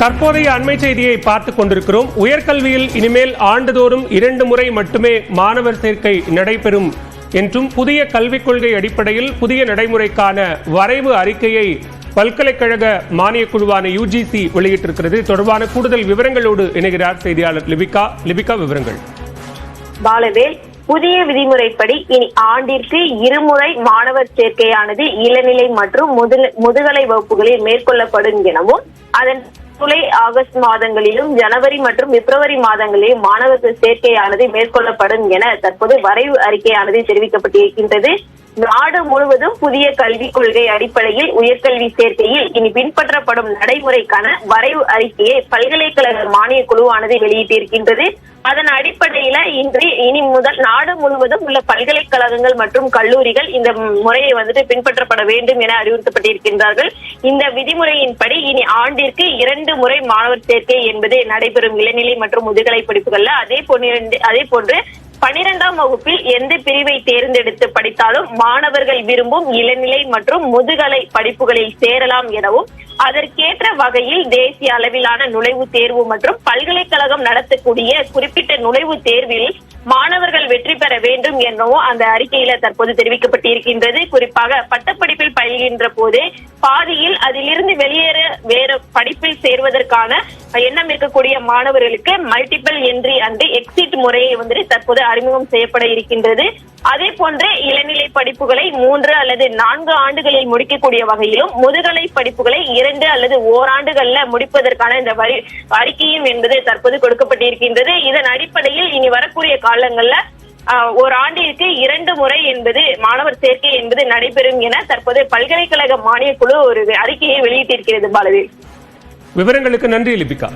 தற்போதைய அண்மை செய்தியை பார்த்துக் கொண்டிருக்கிறோம். உயர்கல்வியில் இனிமேல் ஆண்டுதோறும் 2 முறை மட்டுமே மாணவர் சேர்க்கை நடைபெறும் என்றும் புதிய கல்விக் கொள்கை அடிப்படையில் புதிய நடைமுறைக்கான வரைவு அறிக்கையை பல்கலைக்கழக மானியக் குழுவான UGC வெளியிட்டிருக்கிறது. தொடர்பான கூடுதல் விவரங்களோடு இணைகிறார் செய்தியாளர் லிபிகா. விவரங்கள். பாலவேல், புதிய விதிமுறைப்படி இனி ஆண்டிற்கு 2 முறை மாணவர் சேர்க்கையானது இளநிலை மற்றும் முதுகலை வகுப்புகளில் மேற்கொள்ளப்படும் எனவும், அதன் ஜூலை ஆகஸ்ட் மாதங்களிலும் ஜனவரி மற்றும் பிப்ரவரி மாதங்களிலும் மாணவர்கள் சேர்க்கையானது மேற்கொள்ளப்படும் என தற்போது வரைவு அறிக்கையானது தெரிவிக்கப்பட்டிருக்கின்றது. நாடு முழுவதும் புதிய கல்விக் கொள்கை அடிப்படையில் உயர்கல்வி சேர்க்கையில் இனி பின்பற்றப்படும் நடைமுறைக்கான வரைவு அறிக்கையை பல்கலைக்கழக மானிய குழுவானது வெளியிட்டிருக்கின்றது. அதன் அடிப்படையில இனி முதல் நாடு முழுவதும் உள்ள பல்கலைக்கழகங்கள் மற்றும் கல்லூரிகள் இந்த முறையை பின்பற்றப்பட வேண்டும் என அறிவுறுத்தப்பட்டிருக்கின்றார்கள். இந்த விதிமுறையின்படி இனி ஆண்டிற்கு 2 முறை மாணவர் சேர்க்கை என்பது நடைபெறும் இளநிலை மற்றும் முதுகலை படிப்புகள்ல. அதே போன்று 12ஆம் வகுப்பில் எந்த பிரிவை தேர்ந்தெடுத்து படித்தாலும் மாணவர்கள் விரும்பும் இளநிலை மற்றும் முதுகலை படிப்புகளில் சேரலாம் எனவும், அதற்கேற்ற வகையில் தேசிய அளவிலான நுழைவுத் தேர்வு மற்றும் பல்கலைக்கழகம் நடத்தக்கூடிய குறிப்பிட்ட நுழைவுத் தேர்வில் மாணவர்கள் வெற்றி பெற வேண்டும் எனவும் அந்த அறிக்கையில தற்போது தெரிவிக்கப்பட்டிருக்கின்றது. குறிப்பாக பட்டப்படிப்பில் பயில்கின்ற போதே பாதியில் அதிலிருந்து வெளியேற வேற படிப்பில் சேர்வதற்கான எண்ணம் இருக்கக்கூடிய மாணவர்களுக்கு மல்டிபிள் என்ட்ரி அண்ட் எக்ஸிட் முறையை தற்போது அறிமுகம் செய்யப்பட இருக்கின்றது. அதே போன்று இளநிலை படிப்புகளை 3 அல்லது 4 ஆண்டுகளில் முடிக்கக்கூடிய வகையிலும், முதுகலை படிப்புகளை 2 அல்லது ஓராண்டுகள்ல முடிப்பதற்கான இந்த அறிக்கையும் என்பது தற்போது கொடுக்கப்பட்டிருக்கின்றது. இதன் அடிப்படையில் இனி வரக்கூடிய காலங்கள்ல ஒரு ஆண்டிற்கு 2 முறை என்பது மாணவர் சேர்க்கை என்பது நடைபெறும் என தற்போது பல்கலைக்கழக மானியக் குழு ஒரு அறிக்கையை வெளியிட்டிருக்கிறது. பாலவேல், விவரங்களுக்கு நன்றி லிபிகா.